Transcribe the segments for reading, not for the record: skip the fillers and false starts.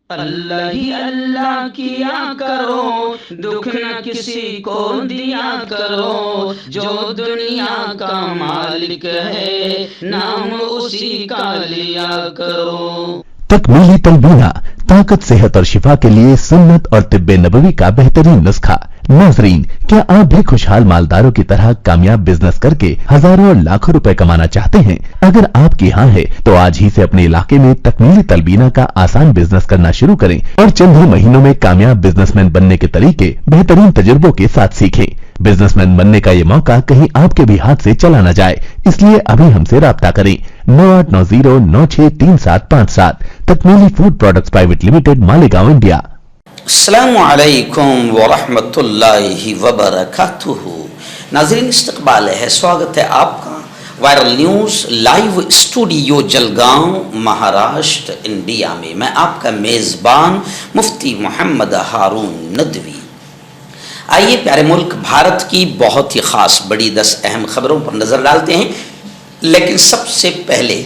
اللہ ہی اللہ کیا کرو، دکھ نہ کسی کو دیا کرو، جو دنیا کا مالک ہے نام اسی کا لیا کرو۔ تکمیلی تلبینہ، طاقت، صحت اور شفا کے لیے سنت اور طب نبوی کا بہترین نسخہ۔ ناظرین، کیا آپ بھی خوشحال مالداروں کی طرح کامیاب بزنس کر کے ہزاروں اور لاکھوں روپے کمانا چاہتے ہیں؟ اگر آپ کی ہاں ہے تو آج ہی سے اپنے علاقے میں تکمیلی تلبینہ کا آسان بزنس کرنا شروع کریں اور چند ہی مہینوں میں کامیاب بزنس مین بننے کے طریقے بہترین تجربوں کے ساتھ سیکھیں۔ بزنس مین بننے کا یہ موقع کہیں آپ کے بھی ہاتھ سے چلا نہ جائے، اس لیے ابھی ہم سے رابطہ کریں۔ 9890963757 تکمیلی food products private limited, Malegaon, India. السلام علیکم ورحمۃ اللہ وبرکاتہ۔ ناظرین، استقبال ہے، سواگت ہے آپ کا viral news live studio Jalgaon, Maharashtra, India میں۔ میں آپ کا میزبان مفتی محمد ہارون ندوی۔ آئیے پیارے ملک بھارت کی بہت ہی خاص بڑی 10 اہم خبروں پر نظر ڈالتے ہیں، لیکن سب سے پہلے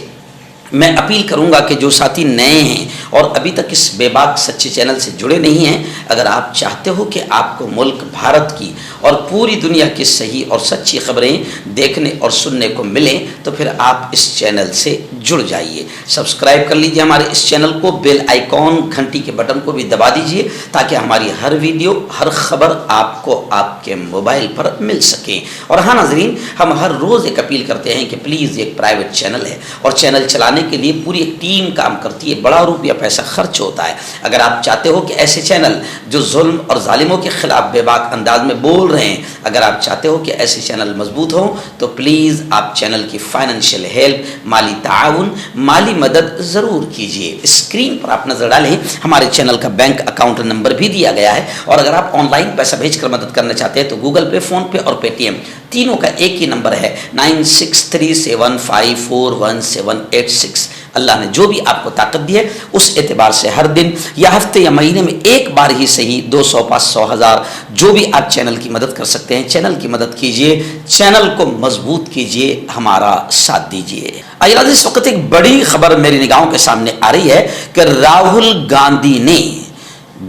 میں اپیل کروں گا کہ جو ساتھی نئے ہیں اور ابھی تک اس بے باک سچے چینل سے جڑے نہیں ہیں، اگر آپ چاہتے ہو کہ آپ کو ملک بھارت کی اور پوری دنیا کی صحیح اور سچی خبریں دیکھنے اور سننے کو ملیں تو پھر آپ اس چینل سے جڑ جائیے۔ سبسکرائب کر لیجئے ہمارے اس چینل کو، بیل آئیکن گھنٹی کے بٹن کو بھی دبا دیجئے تاکہ ہماری ہر ویڈیو، ہر خبر آپ کو آپ کے موبائل پر مل سکیں۔ اور ہاں ناظرین، ہم ہر روز ایک اپیل کرتے ہیں کہ پلیز، ایک پرائیویٹ چینل ہے اور چینل چلانے کے لیے پوری ایک ٹیم کام کرتی ہے، بڑا روپیہ پیسہ خرچ ہوتا ہے۔ اگر آپ چاہتے ہو کہ ایسے چینل جو ظلم اور ظالموں کے خلاف بے باک انداز میں بول رہے ہیں، اگر آپ چاہتے ہو کہ ایسے چینل مضبوط ہوں تو پلیز آپ چینل کی فائنینشیل ہیلپ، مالی تعاون، مالی مدد ضرور کیجیے۔ اسکرین پر آپ نظر ڈالیں، ہمارے چینل کا بینک اکاؤنٹ نمبر بھی دیا گیا ہے، اور اگر آپ آن لائن پیسہ بھیج کر مدد کرنا چاہتے ہیں تو گوگل پے، فون پے اور پے ٹی ایم تینوں کا ایک ہی نمبر ہے، 9637541786۔ اللہ نے جو بھی آپ کو طاقت دی ہے اس اعتبار سے ہر دن یا ہفتے یا مہینے میں ایک بار ہی صحیح 200، 500، 1000 جو بھی آپ چینل کی مدد کر سکتے ہیں، چینل کی مدد کیجئے، چینل کو مضبوط کیجئے، ہمارا ساتھ دیجئے۔ آئیے اس وقت ایک بڑی خبر میری نگاہوں کے سامنے آ رہی ہے کہ راہل گاندھی نے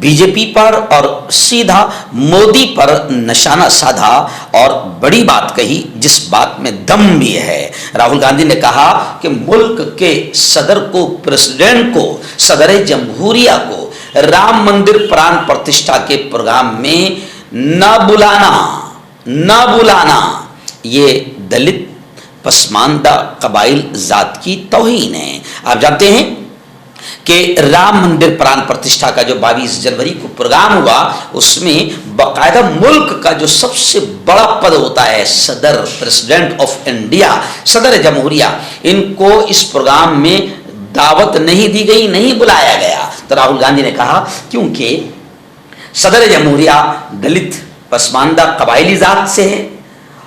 بی جے پی پر اور سیدھا مودی پر نشانہ سادھا اور بڑی بات کہی، جس بات میں دم بھی ہے۔ راہل گاندھی نے کہا کہ ملک کے صدر کو، پریزیڈنٹ کو، صدر جمہوریہ کو رام مندر پران پرتشٹھا کے پروگرام میں نہ بلانا یہ دلت پسماندہ قبائل ذات کی توہین ہے۔ آپ جانتے ہیں کہ رام مندر پران پرتشٹھا کا جو 22 جنوری کو پروگرام ہوا، اس میں باقاعدہ ملک کا جو سب سے بڑا پد ہوتا ہے، صدر، پریزیڈنٹ آف انڈیا، صدر جمہوریہ، ان کو اس پروگرام میں دعوت نہیں دی گئی، نہیں بلایا گیا۔ تو راہل گاندھی نے کہا کیونکہ صدر جمہوریہ دلت پسماندہ قبائلی ذات سے ہے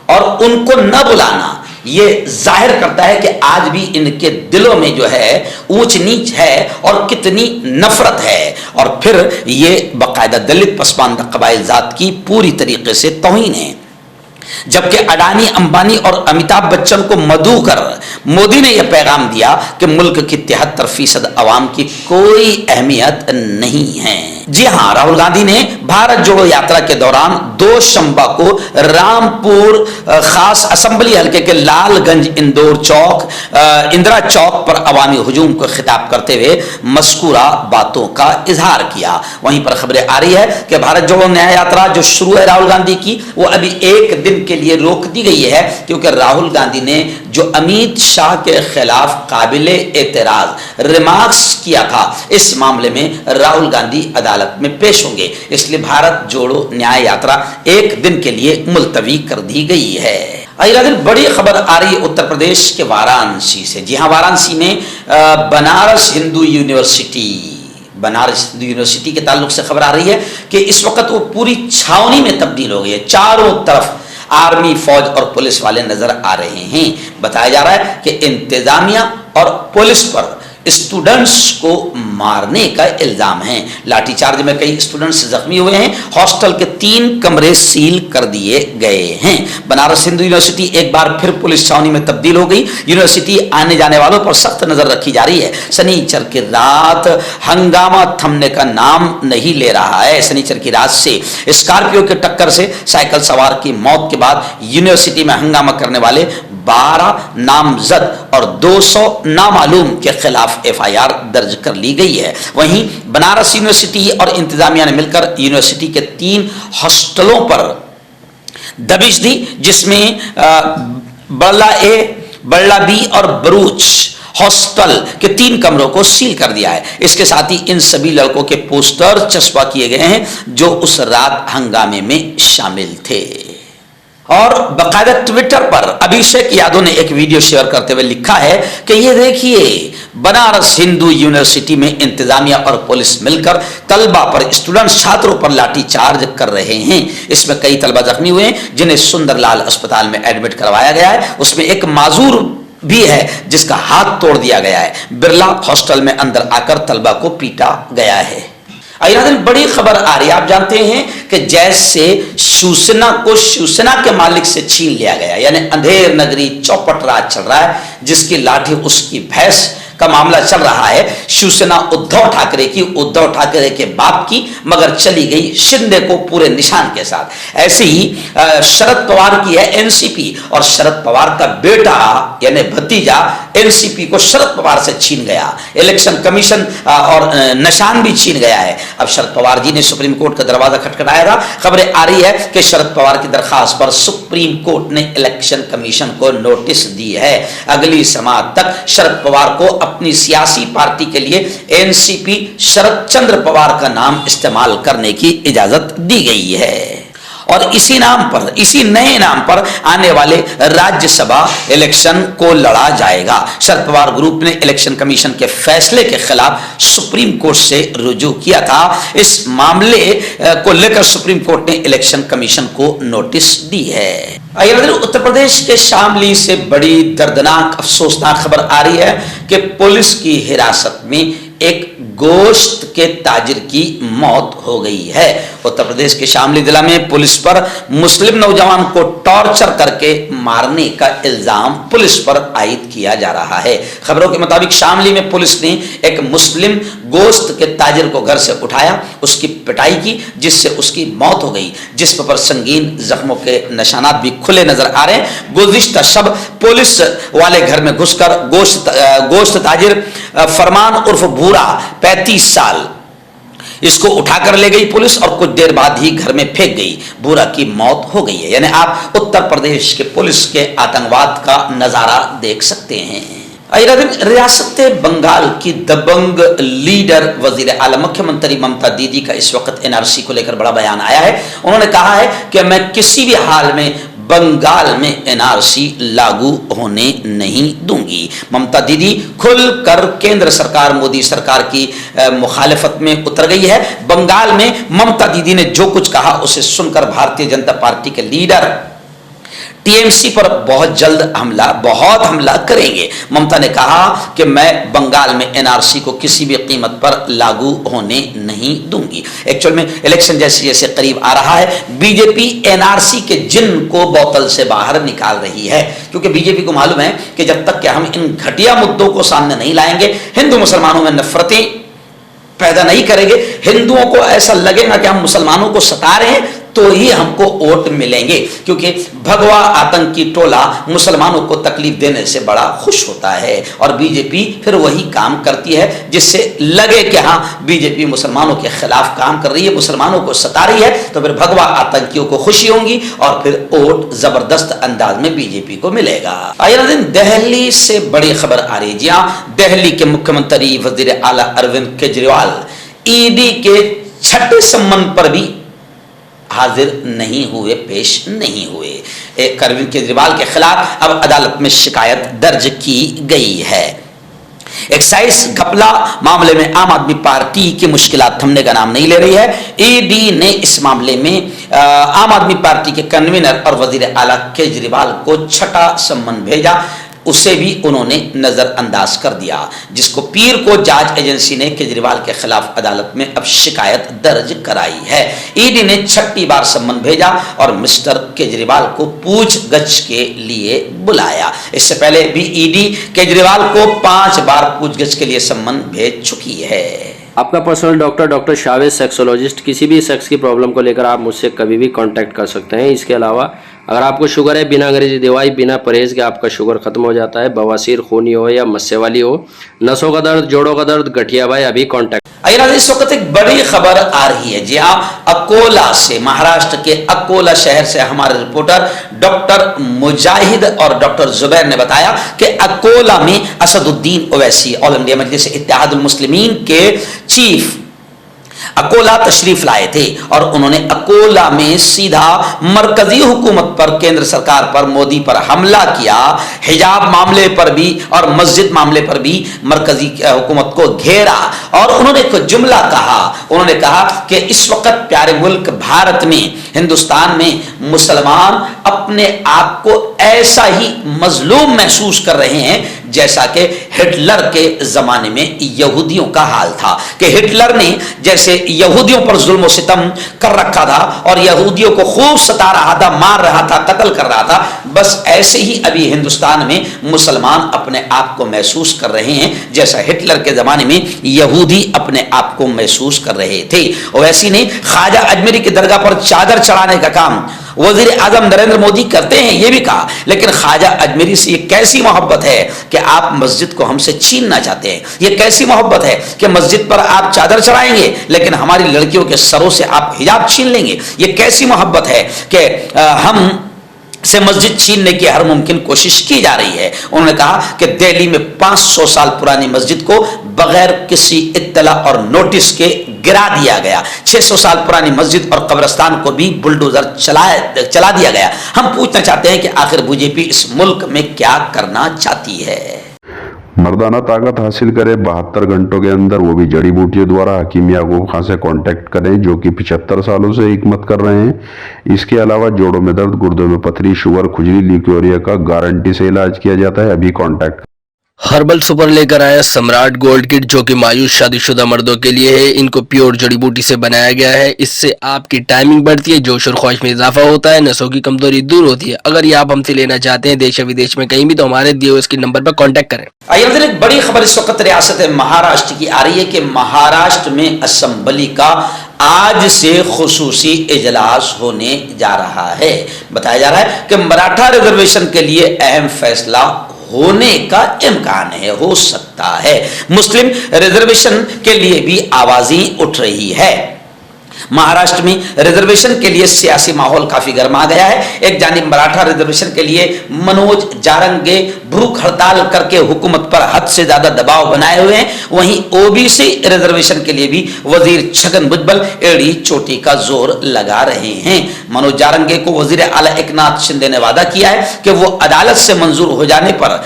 اور ان کو نہ بلانا یہ ظاہر کرتا ہے کہ آج بھی ان کے دلوں میں جو ہے اونچ نیچ ہے اور کتنی نفرت ہے، اور پھر یہ باقاعدہ دلت پسماندہ قبائل ذات کی پوری طریقے سے توہین ہے۔ جبکہ اڈانی، امبانی اور امیتابھ بچن کو مدعو کر مودی نے یہ پیغام دیا کہ ملک کی 73% عوام کی کوئی اہمیت نہیں ہے۔ جی ہاں، راہل گاندھی نے بھارت جوڑو یاترا کے دوران 2 شنبہ کو رامپور خاص اسمبلی حلقے کے لال گنج اندرا چوک پر عوامی ہجوم کو خطاب کرتے ہوئے مذکورہ باتوں کا اظہار کیا۔ وہیں پر خبریں آ رہی ہے کہ بھارت جوڑو نیا یاترا جو شروع ہے راہل گاندھی کی، وہ ابھی ایک دن کے لیے روک دی گئی ہے، کیونکہ راہل گاندھی نے جو امیت شاہ کے خلاف قابل اعتراض ریمارکس کیا تھا، اس معاملے میں راہل گاندھی عدالت میں پیش ہوں گے، اس لیے بھارت جوڑو نیا یاترا ایک دن کے لیے ملتوی کر دی گئی ہے۔ بڑی خبر آ رہی ہے اتر پردیش کے وارانسی سے۔ جی ہاں، وارانسی میں بنارس ہندو یونیورسٹی کے تعلق سے خبر آ رہی ہے کہ اس وقت وہ پوری چھاونی میں تبدیل ہو گئی ہے، چاروں طرف آرمی، فوج اور پولیس والے نظر آ رہے ہیں۔ بتایا جا رہا ہے کہ انتظامیہ اور پولیس پر स्टूडेंट्स को मारने का इल्जाम है। लाठीचार्ज में कई स्टूडेंट्स जख्मी हुए हैं। हॉस्टल के 3 कमरे सील कर दिए गए हैं। बनारस हिंदू यूनिवर्सिटी एक बार फिर पुलिस छावनी में तब्दील हो गई। यूनिवर्सिटी आने जाने वालों पर सख्त नजर रखी जा रही है। शनिचर की रात हंगामा थमने का नाम नहीं ले रहा है। शनिचर की रात से स्कॉर्पियो की टक्कर से साइकिल सवार की मौत के बाद यूनिवर्सिटी में हंगामा करने वाले 12 नामजद और 200 नामालूम के खिलाफ एफआईआर दर्ज कर ली गई है। वहीं बनारस यूनिवर्सिटी और इंतजामिया ने मिलकर यूनिवर्सिटी के 3 हॉस्टलों पर दबिश दी, जिसमें बड़ला ए, बड़ला बी और बरूच हॉस्टल के 3 कमरों को सील कर दिया है। इसके साथ ही इन सभी लड़कों के पोस्टर चस्पा किए गए हैं जो उस रात हंगामे में शामिल थे। और बाकायदा ट्विटर पर अभिषेक यादव ने एक वीडियो शेयर करते हुए लिखा है कि ये देखिए, बनारस हिंदू यूनिवर्सिटी में इंतजामिया और पुलिस मिलकर तलबा पर, स्टूडेंट्स छात्रों पर लाठीचार्ज कर रहे हैं। इसमें कई तलबा जख्मी हुए हैं जिन्हें सुंदरलाल अस्पताल में एडमिट करवाया गया है। उसमें एक माजूर भी है जिसका हाथ तोड़ दिया गया है। बिरला हॉस्टल में अंदर आकर तलबा को पीटा गया है। बड़ी खबर आ रही है, आप जानते हैं कि जैसे शिवसेना को शिवसेना के मालिक से छीन लिया गया, यानी अंधेर नगरी चौपट राज चल रहा है, जिसकी लाठी उसकी भैंस का मामला चल रहा है। शिवसेना उद्धव ठाकरे की, उद्धव ठाकरे के बाप की, मगर चली गई शिंदे को पूरे निशान के साथ। ऐसे ही शरद पवार की है एनसीपी, और शरद पवार का बेटा यानी भतीजा एनसीपी को शरद पवार से छीन गया। इलेक्शन कमीशन और निशान भी छीन गया है। अब शरद पवार जी ने सुप्रीम कोर्ट का दरवाजा खटखटाया था। खबरें आ रही है कि शरद पवार की दरखास्त पर सुप्रीम कोर्ट ने इलेक्शन कमीशन को नोटिस दी है। अगली समाअत तक शरद पवार को अपनी सियासी पार्टी के लिए एनसीपी शरद चंद्र पवार का नाम इस्तेमाल करने की इजाजत दी गई है। और इसी नाम पर, इसी नए नाम पर आने वाले राज्यसभा इलेक्शन को लड़ा जाएगा। शरद पवार ग्रुप ने इलेक्शन कमीशन के फैसले के खिलाफ सुप्रीम कोर्ट से रुजू किया था। इस मामले को लेकर सुप्रीम कोर्ट ने इलेक्शन कमीशन को नोटिस दी है। उत्तर प्रदेश के शामली से बड़ी दर्दनाक अफसोसनाक खबर आ रही है कि पुलिस की हिरासत में एक गोश्त के ताजिर की मौत हो गई है। उत्तर प्रदेश के शामली जिला में पुलिस पर मुस्लिम नौजवान को टॉर्चर करके मारने का इल्जाम पुलिस पर आयद किया जा रहा है। खबरों के मुताबिक शामली में पुलिस ने एक मुस्लिम गोश्त के ताजिर को घर से उठाया, उसकी पिटाई की, जिससे उसकी मौत हो गई। जिस्म पर संगीन जख्मों के निशानात भी खुले नजर आ रहे हैं। गुज़िश्ता शब पुलिस वाले घर में घुसकर गोश्त ताजिर फरमान उर्फ भूरा 35 साल, इसको उठाकर ले गई पुलिस और कुछ देर बाद ही घर में फेंक गई। भूरा की मौत हो गई है। यानी आप उत्तर प्रदेश के पुलिस के आतंकवाद का नजारा देख सकते हैं। रियासत बंगाल की दबंग लीडर वजीर आला मुख्यमंत्री ममता दीदी का इस वक्त एनआरसी को लेकर बड़ा बयान आया है। उन्होंने कहा है कि मैं किसी भी हाल में बंगाल में एनआरसी लागू होने नहीं दूंगी। ममता दीदी खुलकर केंद्र सरकार, मोदी सरकार की मुखालिफत में उतर गई है। बंगाल में ममता दीदी ने जो कुछ कहा उसे सुनकर भारतीय जनता पार्टी के लीडर टीएमसी पर बहुत हमला करेंगे। ममता ने कहा कि मैं बंगाल में एनआरसी को किसी भी कीमत पर लागू होने नहीं दूंगी। एक्चुअल में इलेक्शन जैसे जैसे करीब आ रहा है, बीजेपी एनआरसी के जिन को बोतल से बाहर निकाल रही है, क्योंकि बीजेपी को मालूम है कि जब तक कि हम इन घटिया मुद्दों को सामने नहीं लाएंगे, हिंदू मुसलमानों में नफरतें पैदा नहीं करेंगे, हिंदुओं को ऐसा लगेगा कि हम मुसलमानों को सता रहे हैं, तो ही हमको वोट मिलेंगे। क्योंकि भगवा आतंकी टोला मुसलमानों को तकलीफ देने से बड़ा खुश होता है और बीजेपी फिर वही काम करती है जिससे लगे कि हाँ बीजेपी मुसलमानों के खिलाफ काम कर रही है, मुसलमानों को सता रही है, तो फिर भगवा आतंकियों को खुशी होगी और फिर वोट जबरदस्त अंदाज में बीजेपी को मिलेगा। दिल्ली से बड़ी खबर आ रही है। जी हाँ, दिल्ली के मुख्यमंत्री वजीर आला अरविंद केजरीवाल ईडी के छठे सम्मन पर भी हाजिर नहीं हुए, पेश नहीं हुए। अरविंद केजरीवाल के खिलाफ अब अदालत में शिकायत दर्ज की गई है। एक्साइज घपला मामले में आम आदमी पार्टी की मुश्किलात थमने का नाम नहीं ले रही है। ईडी ने इस मामले में आम आदमी पार्टी के कन्वीनर और वजीर आला केजरीवाल को छठा सम्मन भेजा। उसे भी उन्होंने नजरअंदाज कर दिया, जिसको पीर को जांच एजेंसी ने केजरीवाल के खिलाफ अदालत में अब शिकायत दर्ज कराई है। ईडी ने 6ठी बार सम्मन भेजा और मिस्टर केजरीवाल को पूछगछ के लिए बुलाया। इससे पहले भी ईडी केजरीवाल को 5 बार पूछगछ के लिए सम्मन भेज चुकी है। आपका पर्सनल डॉक्टर शावेज सेक्सोलॉजिस्ट, किसी भी सेक्स की प्रॉब्लम को लेकर आप मुझसे कभी भी कांटेक्ट कर सकते हैं। इसके अलावा अगर आपको शुगर है, बिना अंग्रेजी दवाई, बिना परहेज के आपका शुगर खत्म हो जाता है, बवासीर, खूनी हो या मस्से वाली हो, नसों का दर्द, जोड़ों का दर्द, गठिया भाई, अभी कांटेक्ट। इस वक्त एक बड़ी खबर आ रही है। जी हाँ, अकोला से, महाराष्ट्र के अकोला शहर से हमारे रिपोर्टर डॉक्टर मुजाहिद और डॉक्टर जुबैर ने बताया कि अकोला में असदुद्दीन ओवैसी, ऑल इंडिया मजलिस इत्तेहादुल मुस्लिमीन के चीफ अकोला तशरीफ लाए थे और उन्होंने अकोला में सीधा मरकजी हुकूमत पर, केंद्र सरकार पर, मोदी पर हमला किया। हिजाब मामले पर भी और मस्जिद मामले पर भी मरकजी हुकूमत को घेरा और उन्होंने एक जुमला कहा। उन्होंने कहा कि इस वक्त प्यारे मुल्क भारत में, हिंदुस्तान में मुसलमान अपने आप को ऐसा ही मजलूम महसूस कर रहे हैं जैसा कि हिटलर के जमाने में यहूदियों का हाल था, कि हिटलर ने जैसे यहूदियों पर जुल्म सितम कर रखा था और यहूदियों को खूब सता रहा था, मार रहा था, कत्ल कर रहा था, बस ऐसे ही अभी हिंदुस्तान में मुसलमान अपने आप को महसूस कर रहे हैं जैसा हिटलर के जमाने में यहूदी अपने आप को महसूस कर रहे थे। ओवैसी ने ख्वाजा अजमेरी की दरगाह पर चादर चढ़ाने का काम वजीर आजम नरेंद्र मोदी करते हैं, यह भी कहा, लेकिन ख्वाजा अजमेरी से ये कैसी मोहब्बत है कि आप मस्जिद को हमसे छीनना चाहते हैं? ये कैसी मोहब्बत है कि मस्जिद पर आप चादर चढ़ाएंगे लेकिन हमारी लड़कियों के सरों से आप हिजाब छीन लेंगे? ये कैसी मोहब्बत है कि हम से मस्जिद छीनने की हर मुमकिन कोशिश की जा रही है? उन्होंने कहा कि दिल्ली में 500 साल पुरानी मस्जिद को बगैर किसी इत्तला और नोटिस के गिरा दिया गया। 600 साल पुरानी मस्जिद और कब्रिस्तान को भी बुलडोजर चला दिया गया। हम पूछना चाहते हैं कि आखिर बीजेपी इस मुल्क में क्या करना चाहती है? मर्दाना ताकत हासिल करे 72 घंटों के अंदर, वो भी जड़ी बूटियों द्वारा। हकीम याकूब खान से कांटेक्ट करें जो कि 75 सालों से हिकमत कर रहे हैं। इसके अलावा जोड़ों में दर्द, गुर्दों में पथरी, शुगर, खुजली, ल्यूकेरिया का गारंटी से इलाज किया जाता है। अभी कांटेक्ट। हर्बल सुपर लेकर आया सम्राट गोल्ड किट, जो कि मायूस शादीशुदा मर्दों के लिए है। इनको प्योर जड़ी बूटी से बनाया गया है। इससे आपकी टाइमिंग बढ़ती है, जोश और ख्वाहिश में इजाफा होता है, नसों की कमजोरी दूर होती है। अगर ये आप हमसे लेना चाहते हैं देश या विदेश में कहीं भी, तो हमारे दिए हुए इसके नंबर पर कांटेक्ट करें। आइए, एक बड़ी खबर इस वक्त रियासत महाराष्ट्र की आ रही है कि महाराष्ट्र में असेंबली का आज से खुसूसी इजलास होने जा रहा है। बताया जा रहा है कि मराठा रिजर्वेशन के लिए अहम फैसला होने का इम्कान है, हो सकता है। मुस्लिम रिजर्वेशन के लिए भी आवाजें उठ रही है। महाराष्ट्र में रिजर्वेशन के लिए सियासी माहौल काफी गर्मा गया है। एक जानिब मराठा रिजर्वेशन के लिए मनोज जारंगे भूख हड़ताल करके हुकूमत पर हद से ज्यादा दबाव बनाए हुए हैं, वहीं ओबीसी रिजर्वेशन के लिए भी वजीर छगन भुजबल एड़ी चोटी का जोर लगा रहे हैं। मनोज जारंगे को वजीर आला एकनाथ शिंदे ने वादा किया है कि वो अदालत से मंजूर हो जाने पर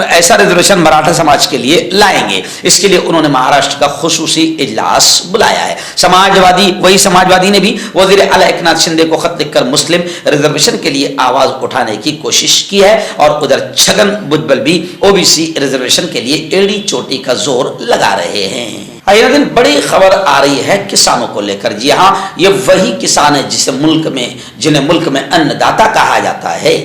ऐसा रिजर्वेशन मराठा समाज के लिए लाएंगे। इसके लिए उन्होंने महाराष्ट्र का खुसूसी इजलास बुलाया है। वही समाजवादी ने भी वजीर आला एकनाथ शिंदे को खत लिखकर मुस्लिम रिजर्वेशन के लिए आवाज उठाने की कोशिश की है और उधर छगन भुजबल भी ओबीसी रिजर्वेशन के लिए एड़ी चोटी का जोर लगा रहे हैं। अगले दिन बड़ी खबर आ रही है किसानों को लेकर। जी हाँ, ये वही किसान है जिन्हें मुल्क में अन्नदाता कहा जाता है,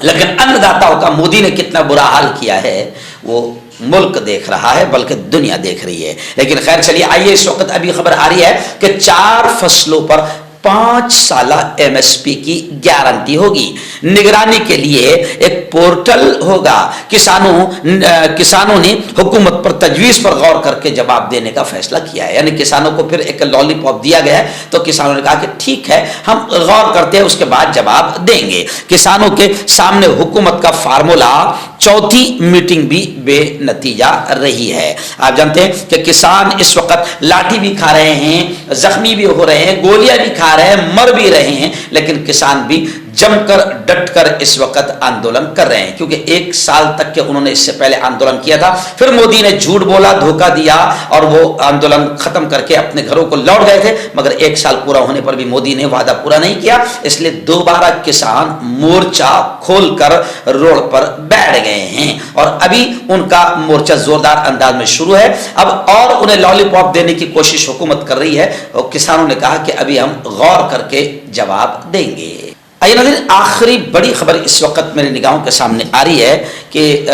लेकिन अन्नदाताओं का मोदी ने कितना बुरा हाल किया है वो मुल्क देख रहा है, बल्कि दुनिया देख रही है। लेकिन खैर चलिए, आइए इस वक्त अभी खबर आ रही है कि 4 फसलों पर 5 साला एमएसपी की गारंटी होगी। निगरानी के लिए एक पोर्टल होगा। किसानों ने हुकूमत पर तजवीज पर गौर करके जवाब देने का फैसला किया है। यानी किसानों को फिर एक लॉलीपॉप दिया गया है, तो किसानों ने कहा कि ठीक है, हम गौर करते हैं, उसके बाद जवाब देंगे। किसानों के सामने हुकूमत का फार्मूला चौथी मीटिंग भी बेनतीजा रही है। आप जानते हैं कि किसान इस वक्त लाठी भी खा रहे हैं, जख्मी भी हो रहे हैं, गोलियां भी खा रहे हैं, मर भी रहे हैं, लेकिन किसान भी जम कर डट कर इस वक्त आंदोलन कर रहे हैं, क्योंकि 1 साल तक के उन्होंने इससे पहले आंदोलन किया था, फिर मोदी ने झूठ बोला, धोखा दिया और वो आंदोलन खत्म करके अपने घरों को लौट गए थे, मगर 1 साल पूरा होने पर भी मोदी ने वादा पूरा नहीं किया। इसलिए दोबारा किसान मोर्चा खोलकर रोड पर बैठ गए हैं और अभी उनका मोर्चा जोरदार अंदाज में शुरू है। अब और उन्हें लॉलीपॉप देने की कोशिश हुकूमत कर रही है और किसानों ने कहा कि अभी हम गौर करके जवाब देंगे। आइए नाज़रीन, आखिरी बड़ी खबर इस वक्त मेरी निगाहों के सामने आ रही है कि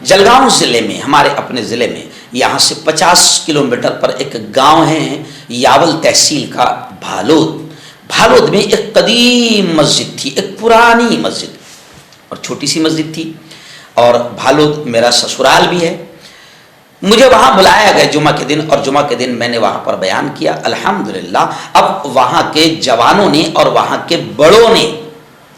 जलगांव ज़िले में, हमारे अपने ज़िले में, यहाँ से 50 किलोमीटर पर एक गांव है, यावल तहसील का भालोद। भालोद में एक कदीम मस्जिद थी, एक पुरानी मस्जिद और छोटी सी मस्जिद थी, और भालोद मेरा ससुराल भी है। मुझे वहाँ बुलाया गया जुमा के दिन, और जुमा के दिन मैंने वहाँ पर बयान किया। अल्हम्दुलिल्लाह अब वहाँ के जवानों ने और वहाँ के बड़ों ने,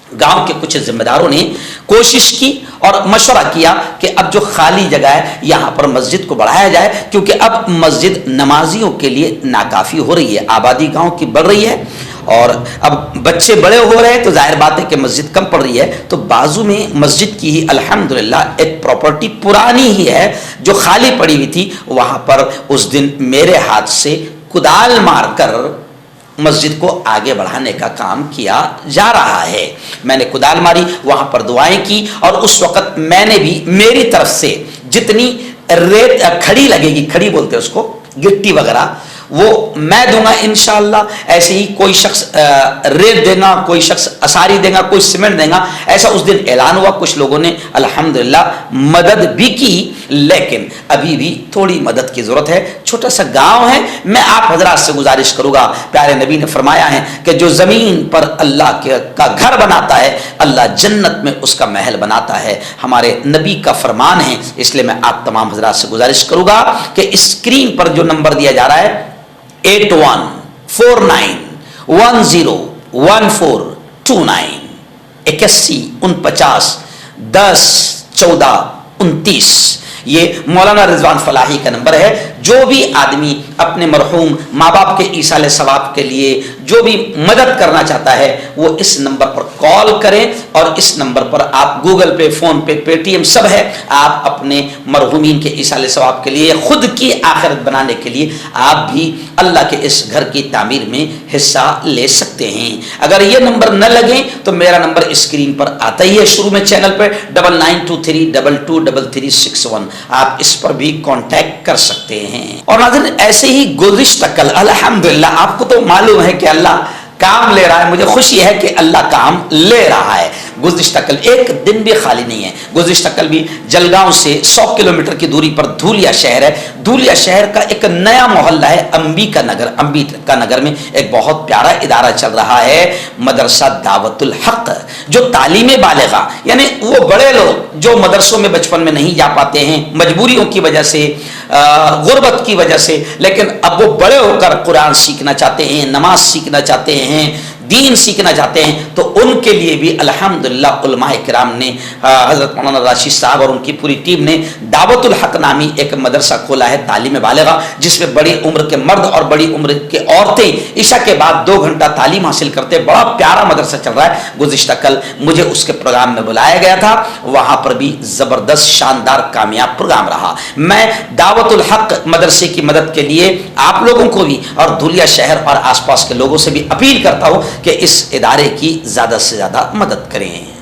गांव के कुछ जिम्मेदारों ने कोशिश की और मशवरा किया कि अब जो खाली जगह है यहाँ पर मस्जिद को बढ़ाया जाए, क्योंकि अब मस्जिद नमाजियों के लिए नाकाफ़ी हो रही है, आबादी गांव की बढ़ रही है और अब बच्चे बड़े हो रहे हैं तो जाहिर बात है कि मस्जिद कम पड़ रही है। तो बाजू में मस्जिद की ही अल्हम्दुलिल्लाह एक प्रॉपर्टी पुरानी ही है जो खाली पड़ी हुई थी, वहाँ पर उस दिन मेरे हाथ से कुदाल मारकर मस्जिद को आगे बढ़ाने का काम किया जा रहा है। मैंने कुदाल मारी, वहाँ पर दुआएं की और उस वक़्त मैंने भी मेरी तरफ से जितनी रेत खड़ी लगेगी, खड़ी बोलते हैं उसको, गिट्टी वगैरह, वो मैं दूंगा इंशाअल्लाह। ऐसे ही कोई शख्स रेत देगा, कोई शख्स असारी देगा, कोई सीमेंट देगा, ऐसा उस दिन ऐलान हुआ। कुछ लोगों ने अल्हम्दुलिल्लाह मदद भी की, लेकिन अभी भी थोड़ी मदद की ज़रूरत है। छोटा सा गांव है। मैं आप हजरात से गुजारिश करूँगा, प्यारे नबी ने फरमाया है कि जो ज़मीन पर अल्लाह का घर बनाता है, अल्लाह जन्नत में उसका महल बनाता है। हमारे नबी का फरमान है, इसलिए मैं आप तमाम हजरात से गुजारिश करूँगा कि स्क्रीन पर जो नंबर दिया जा रहा है 8149101429 8149101429, ये मौलाना रिजवान फलाही का नंबर है। जो भी आदमी अपने मरहूम माँ बाप के ईसाले सवाब के लिए जो भी मदद करना चाहता है वो इस नंबर पर कॉल करें, और इस नंबर पर आप गूगल पे, फ़ोन पे, पेटीएम सब है, आप अपने मरहूमीन के ईसाले सवाब के लिए, खुद की आखिरत बनाने के लिए आप भी अल्लाह के इस घर की तामीर में हिस्सा ले सकते हैं। अगर ये नंबर न लगे तो मेरा नंबर स्क्रीन पर आता ही है शुरू में चैनल पर, 9923223361, आप इस पर भी कांटेक्ट कर सकते हैं। और नाज़रीन, ऐसे ही गुज़िश्ता कल अल्हम्दुलिल्लाह, आपको तो मालूम है कि अल्लाह काम ले रहा है, मुझे खुशी है कि अल्लाह काम ले रहा है। गुज़िश्ता कल एक दिन भी खाली नहीं है। गुज़िश्ता कल भी जलगांव से 100 किलोमीटर की दूरी पर धूलिया शहर है। धूलिया शहर का एक नया मोहल्ला है अंबिका नगर। अंबिका नगर में एक बहुत प्यारा इदारा चल रहा है, मदरसा दावतुल हक, जो तालीम बालिगा, यानी वो बड़े लोग जो मदरसों में बचपन में नहीं जा पाते हैं मजबूरियों की वजह से, गुर्बत की वजह से, लेकिन अब वो बड़े होकर कुरान सीखना चाहते हैं, नमाज सीखना चाहते हैं, दीन सीखना चाहते हैं, तो उनके लिए भी अल्हम्दुलिल्लाह उलमाए किराम ने, हज़रत मौलाना राशिद साहब और उनकी पूरी टीम ने दावतुल हक नामी एक मदरसा खोला है तालीम बालिगा, जिसमें बड़ी उम्र के मर्द और बड़ी उम्र के औरतें इशा के बाद 2 घंटा तालीम हासिल करते। बड़ा प्यारा मदरसा चल रहा है। गुज़िश्ता कल मुझे उसके प्रोग्राम में बुलाया गया था, वहाँ पर भी ज़बरदस्त शानदार कामयाब प्रोग्राम रहा। मैं दावतुल हक मदरसे की मदद के लिए आप लोगों को भी और धुलिया शहर और आसपास के लोगों से भी अपील करता हूँ कि इस इदारे की ज़्यादा से ज़्यादा मदद करें।